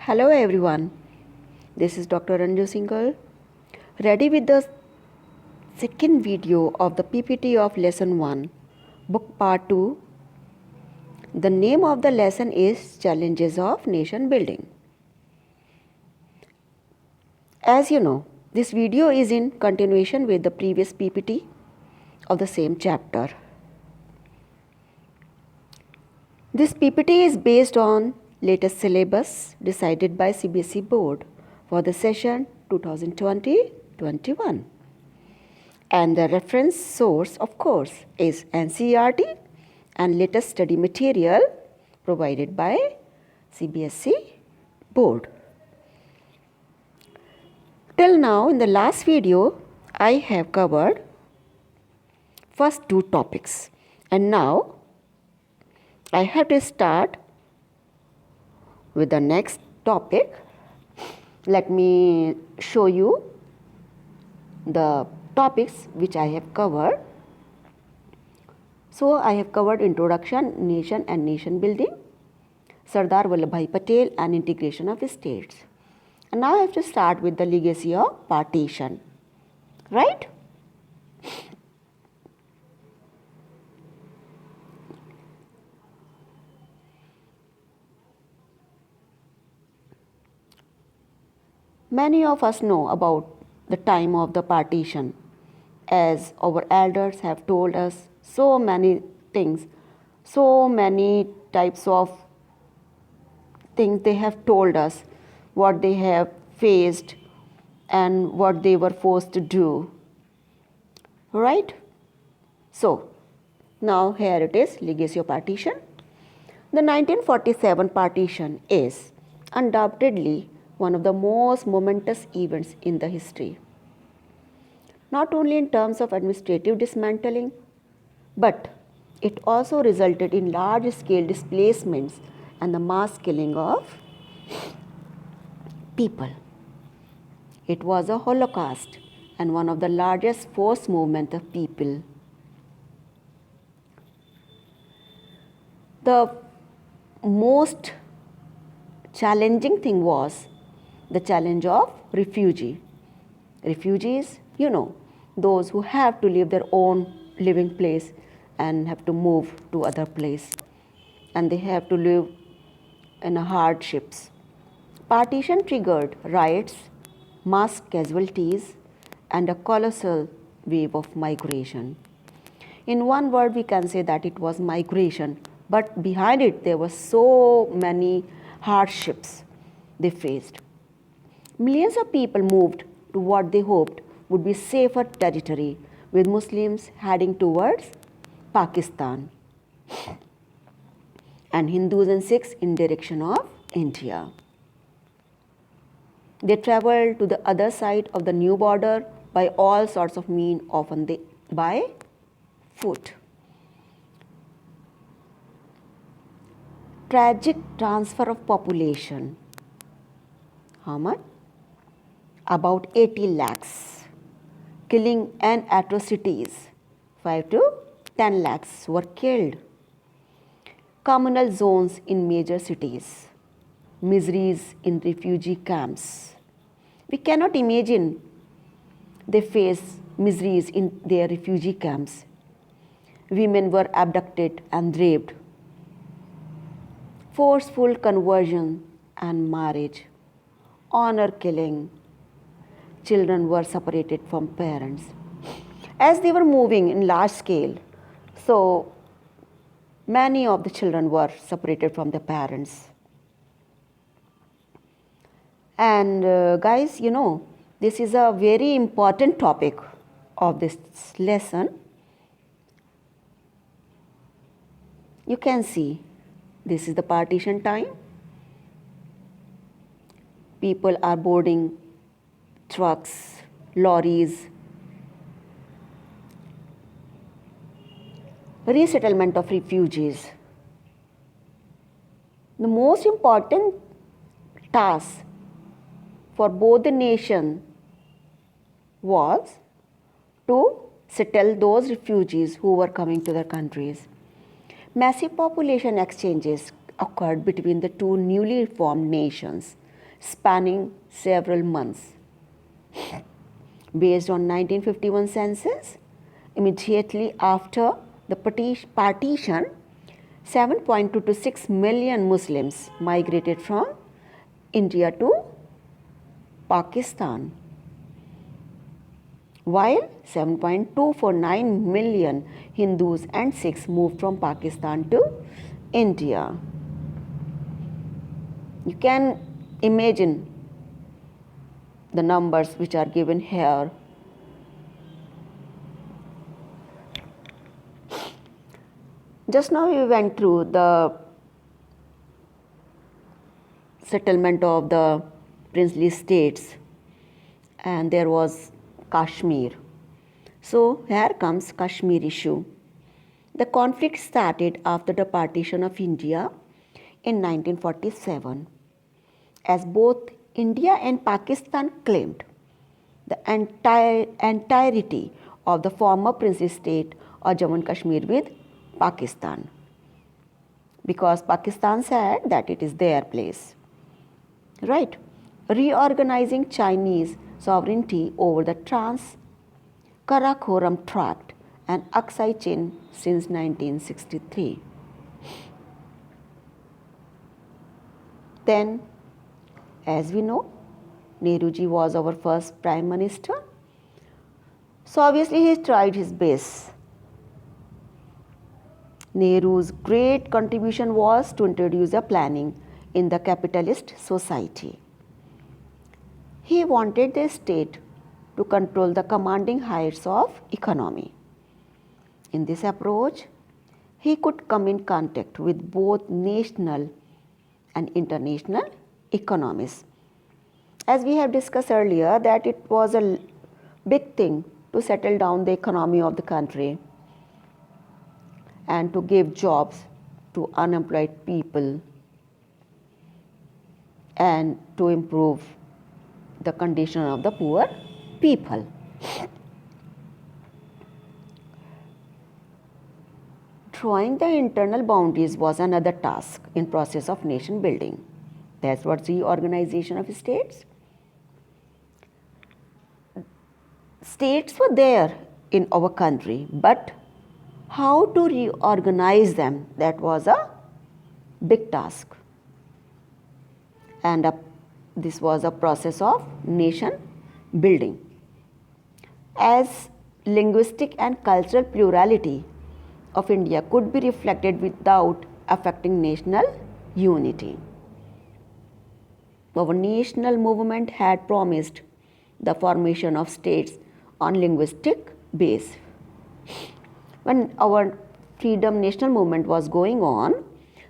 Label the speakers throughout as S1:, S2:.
S1: Hello everyone, this is Dr. Anju Singhal, ready with the second video of the PPT of Lesson 1, Book Part 2. The name of the lesson is Challenges of Nation Building. As you know, this video is in continuation with the previous PPT of the same chapter. This PPT is based on latest syllabus decided by CBSE Board for the session 2020-21. And the reference source, of course, is NCERT and latest study material provided by CBSE Board. Till now, in the last video, I have covered first two topics, and now I have to start with the next topic. Let me show you the topics which I have covered. So I have covered introduction, nation and nation building, Sardar Vallabhbhai Patel and integration of states. And now I have to start with the legacy of partition, right? Many of us know about the time of the partition, as our elders have told us so many things, so many types of things they have told us, what they have faced and what they were forced to do, right? So, now here it is, legacy of partition. The 1947 partition is undoubtedly one of the most momentous events in the history, not only in terms of administrative dismantling, but it also resulted in large-scale displacements and the mass killing of people. It was a Holocaust and one of the largest forced movements of people. The most challenging thing was the challenge of refugee. Refugees, you know, those who have to leave their own living place and have to move to other place, and they have to live in hardships. Partition triggered riots, mass casualties, and a colossal wave of migration. In one word, we can say that it was migration, but behind it there were so many hardships they faced. Millions of people moved to what they hoped would be safer territory, with Muslims heading towards Pakistan and Hindus and Sikhs in direction of India. They traveled to the other side of the new border by all sorts of means, often by foot. Tragic transfer of population. How much? About 80 lakhs. Killing and atrocities. 5 to 10 lakhs were killed. Communal zones in major cities. Miseries in refugee camps. We cannot imagine they face miseries in their refugee camps. Women were abducted and raped. Forceful conversion and marriage. Honor killing. Children were separated from parents. As they were moving in large scale, so many of the children were separated from their parents. And guys, you know, this is a very important topic of this lesson. You can see this is the partition time. People are boarding trucks, lorries. Resettlement of refugees. The most important task for both the nation was to settle those refugees who were coming to their countries. Massive population exchanges occurred between the two newly formed nations spanning several months. Based on 1951 census, immediately after the partition, 7.226 million Muslims migrated from India to Pakistan, while 7.249 million Hindus and Sikhs moved from Pakistan to India. You can imagine the numbers which are given here. Just now we went through the settlement of the princely states, and there was Kashmir. So here comes Kashmir issue. The conflict started after the partition of India in 1947, as both India and Pakistan claimed the entirety of the former princely state of Jammu and Kashmir with Pakistan, because Pakistan said that it is their place. Right? Reorganizing Chinese sovereignty over the Trans-Karakoram Tract and Aksai Chin since 1963. Then, as we know, Nehruji was our first Prime Minister. So obviously he tried his best. Nehru's great contribution was to introduce a planning in the capitalist society. He wanted the state to control the commanding heights of economy. In this approach, he could come in contact with both national and international economies. As we have discussed earlier, that it was a big thing to settle down the economy of the country and to give jobs to unemployed people and to improve the condition of the poor people. Drawing the internal boundaries was another task in process of nation building. That's what reorganization of states. States were there in our country, but how to reorganize them, that was a big task. And this was a process of nation building. As linguistic and cultural plurality of India could be reflected without affecting national unity. Our national movement had promised the formation of states on linguistic base. When our freedom national movement was going on,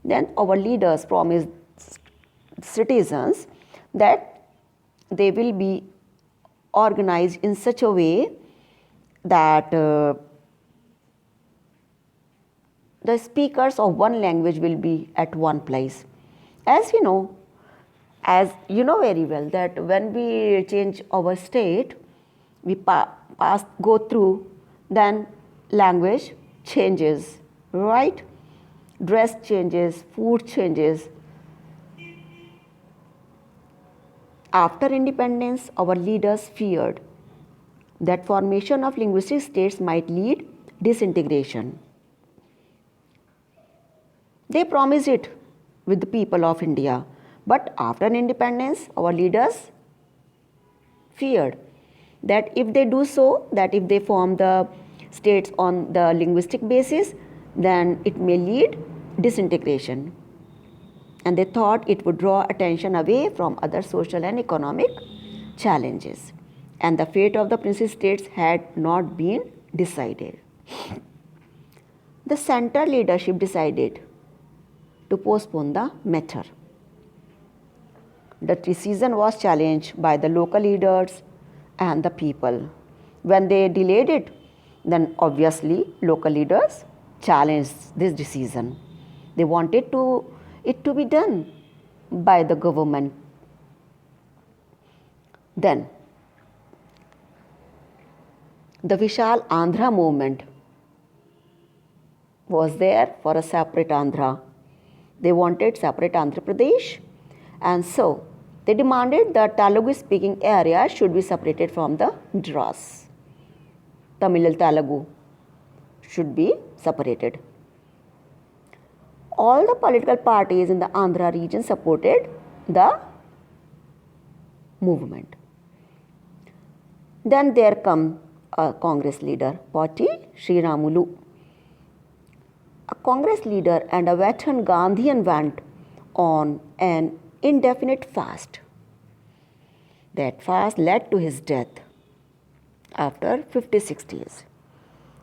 S1: then our leaders promised citizens that they will be organized in such a way that the speakers of one language will be at one place. As you know very well, that when we change our state, we go through, then language changes, right? Dress changes, food changes. After independence, our leaders feared that formation of linguistic states might lead disintegration. They promised it with the people of India, but after independence, our leaders feared that if they do so, that if they form the states on the linguistic basis, then it may lead disintegration. And they thought it would draw attention away from other social and economic challenges. And the fate of the princely states had not been decided. The center leadership decided to postpone the matter. The decision was challenged by the local leaders and the people. When they delayed it, then obviously local leaders challenged this decision. They wanted it to be done by the government. Then the Vishal Andhra movement was there for a separate Andhra. They wanted separate Andhra Pradesh, and so They demanded the Telugu-speaking area should be separated from the Madras. Tamil Telugu should be separated. All the political parties in the Andhra region supported the movement. Then there come a Congress leader, Potti Sriramulu. A Congress leader and a veteran Gandhian went on an indefinite fast. That fast led to his death after 56 days.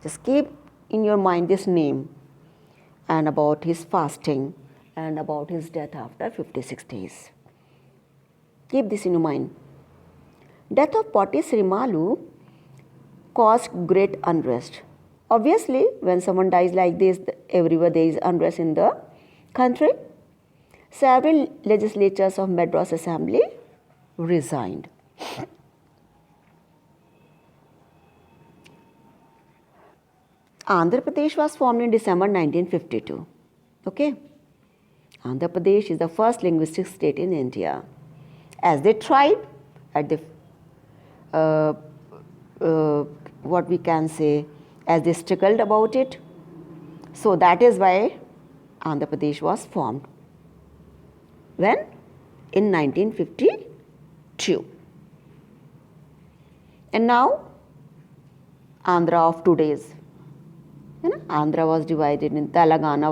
S1: Just keep in your mind this name and about his fasting and about his death after 56 days. Keep this in your mind. Death of Potti Sriramulu caused great unrest. Obviously, when someone dies like this, everywhere there is unrest in the country. Several legislatures of Madras Assembly resigned. Andhra Pradesh was formed in December 1952. Okay? Andhra Pradesh is the first linguistic state in India. As they tried at the what we can say, as they struggled about it. So that is why Andhra Pradesh was formed. When? In 1952. And now, Andhra of today's. Andhra was divided in Telangana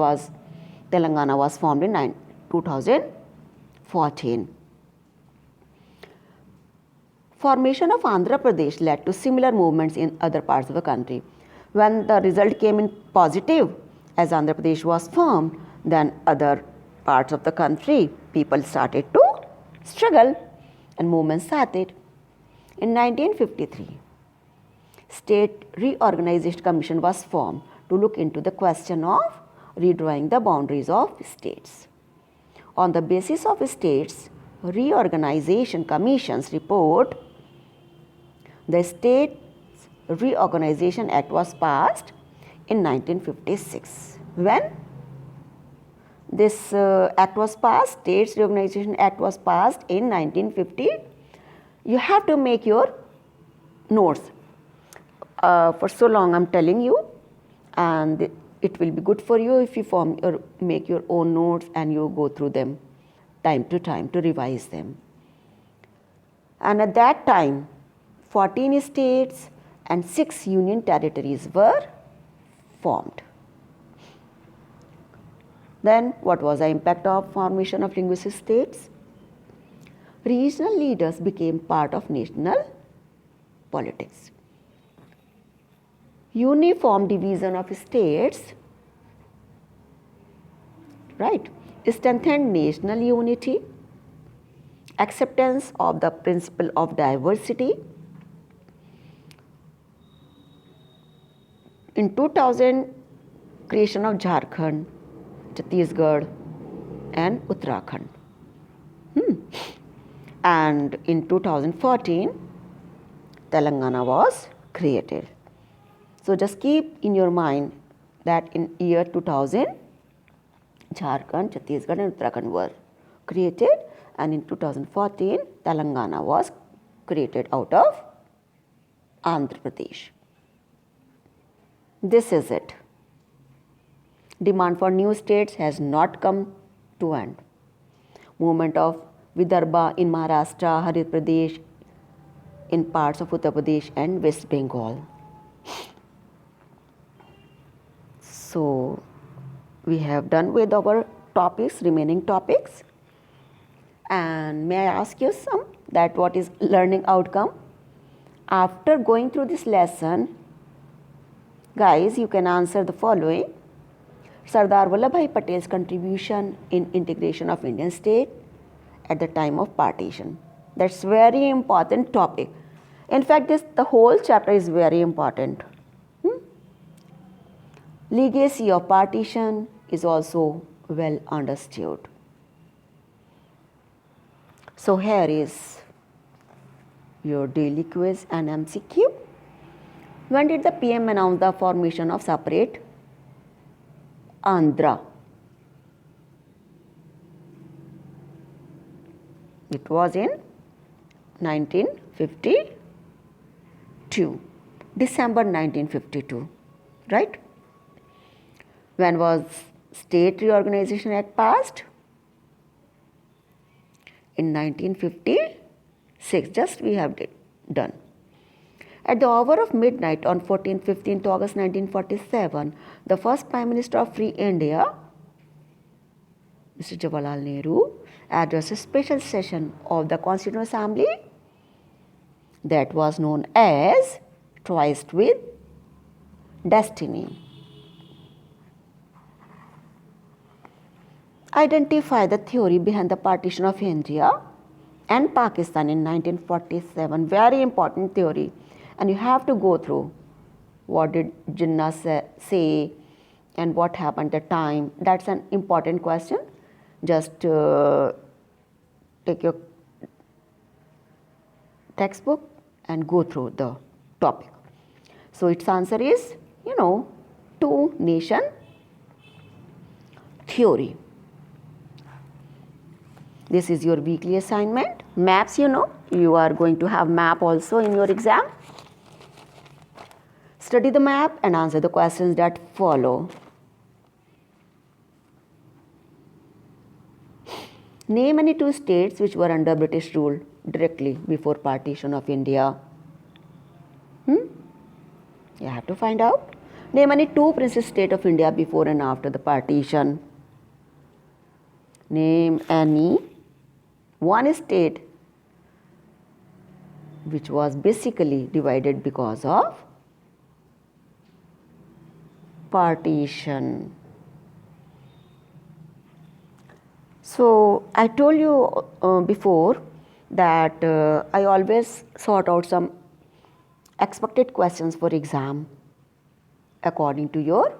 S1: was formed in 2014. Formation of Andhra Pradesh led to similar movements in other parts of the country. When the result came in positive, as Andhra Pradesh was formed, then other parts of the country, people started to struggle and movements started. In 1953, State Reorganization Commission was formed to look into the question of redrawing the boundaries of states. On the basis of States Reorganization Commission's report, the State Reorganization Act was passed in 1956. When this act was passed, States Reorganization Act was passed in 1950, you have to make your notes. For so long I am telling you, and it will be good for you if you make your own notes and you go through them time to time to revise them. And at that time, 14 states and 6 union territories were formed. Then what was the impact of formation of linguistic states? Regional leaders became part of national politics. Uniform division of states, right, strengthened national unity, acceptance of the principle of diversity. In 2000, creation of Jharkhand, Chhattisgarh and Uttarakhand. And in 2014, Telangana was created. So just keep in your mind that in year 2000, Jharkhand, Chhattisgarh and Uttarakhand were created, and in 2014, Telangana was created out of Andhra Pradesh. This is it. Demand for new states has not come to end. Movement of Vidarbha in Maharashtra, Haryana Pradesh, in parts of Uttar Pradesh and West Bengal. So we have done with our topics, remaining topics. And may I ask you some, that what is learning outcome? After going through this lesson, guys, you can answer the following. Sardar Vallabhbhai Patel's contribution in integration of Indian state at the time of partition. That's very important topic. In fact, the whole chapter is very important. Legacy of partition is also well understood. So here is your daily quiz and MCQ. When did the PM announce the formation of separate Andhra? It was in 1952, December 1952, right? When was State Reorganization Act passed? In 1956, just we have done. At the hour of midnight on 15th August 1947, the first Prime Minister of Free India, Mr. Jawaharlal Nehru, addressed a special session of the Constituent Assembly that was known as Tryst with Destiny. Identify the theory behind the partition of India and Pakistan in 1947. Very important theory. And you have to go through what did Jinnah say and what happened at the time. That's an important question. Just take your textbook and go through the topic. So its answer is, two nation theory. This is your weekly assignment. Maps, you are going to have map also in your exam. Study the map and answer the questions that follow. Name any two states which were under British rule directly before partition of India. You have to find out. Name any two princess states of India before and after the partition. Name any one state which was basically divided because of partition. So I told you before that I always sort out some expected questions for exam according to your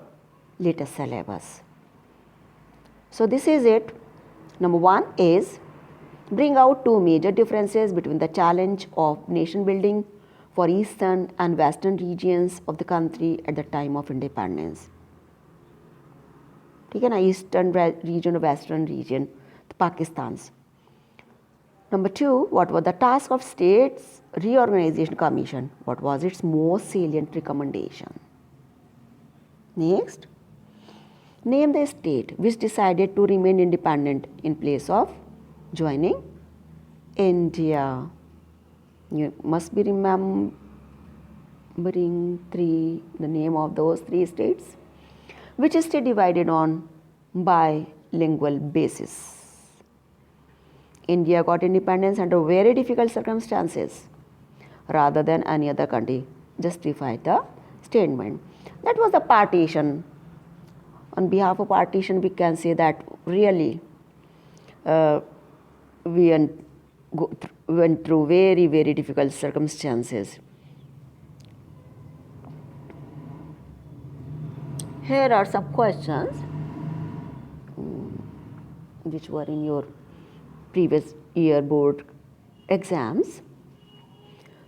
S1: latest syllabus. So this is it. Number 1 is bring out two major differences between the challenge of nation building for eastern and western regions of the country at the time of independence. ठीक है ना, eastern region और western region, Pakistan. Number 2, what was the task of States Reorganization Commission? What was its most salient recommendation? Next, name the state which decided to remain independent in place of joining India. You must be remembering the name of those three states. Which state divided on bilingual basis? India got independence under very difficult circumstances rather than any other country. Justify the statement. That was the partition. On behalf of partition, we can say that really we went through very, very difficult circumstances. Here are some questions which were in your previous year board exams.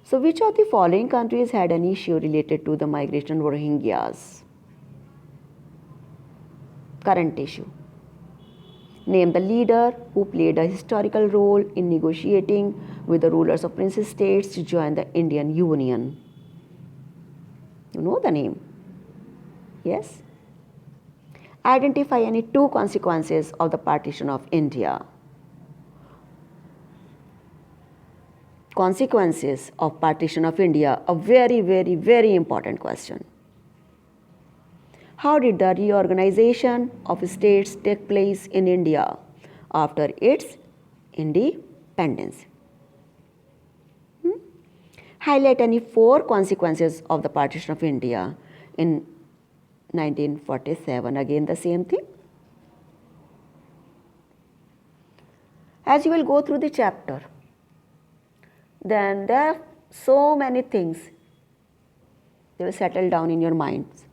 S1: So which of the following countries had an issue related to the migration of Rohingyas? Current issue. Name the leader who played a historical role in negotiating with the rulers of princess states to join the Indian Union. You know the name? Yes? Identify any two consequences of the partition of India. Consequences of partition of India, a very, very, very important question. How did the reorganization of states take place in India after its independence? Highlight any four consequences of the partition of India in 1947. Again the same thing. As you will go through the chapter, then there are so many things, they will settle down in your minds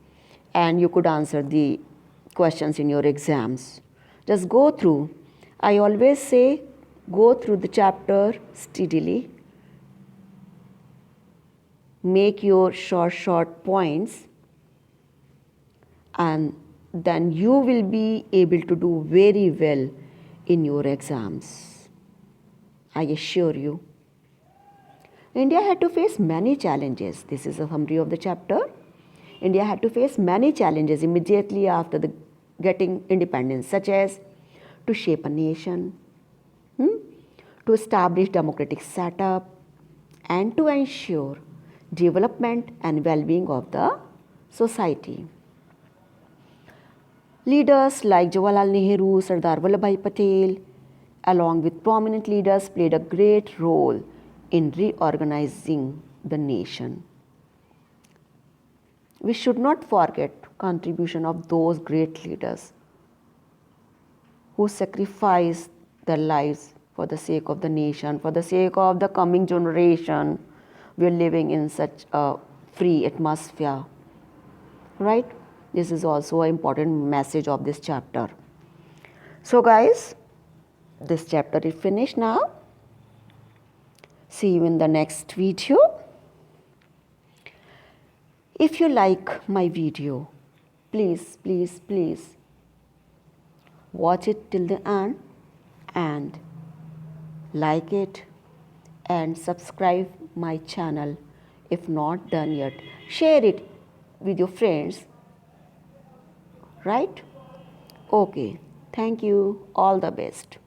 S1: and you could answer the questions in your exams. Just go through. I always say go through the chapter steadily. Make your short points and then you will be able to do very well in your exams. I assure you. India had to face many challenges. This is a summary of the chapter. India had to face many challenges immediately after the getting independence, such as to shape a nation, to establish democratic setup, and to ensure development and well-being of the society. Leaders like Jawaharlal Nehru, Sardar Vallabhbhai Patel, along with prominent leaders, played a great role in reorganizing the nation. We should not forget contribution of those great leaders who sacrificed their lives for the sake of the nation, for the sake of the coming generation. We are living in such a free atmosphere, right? This is also an important message of this chapter. So guys, this chapter is finished now. See you in the next video. If you like my video, please watch it till the end and like it and subscribe my channel if not done yet. Share it with your friends, right? Okay, thank you. All the best.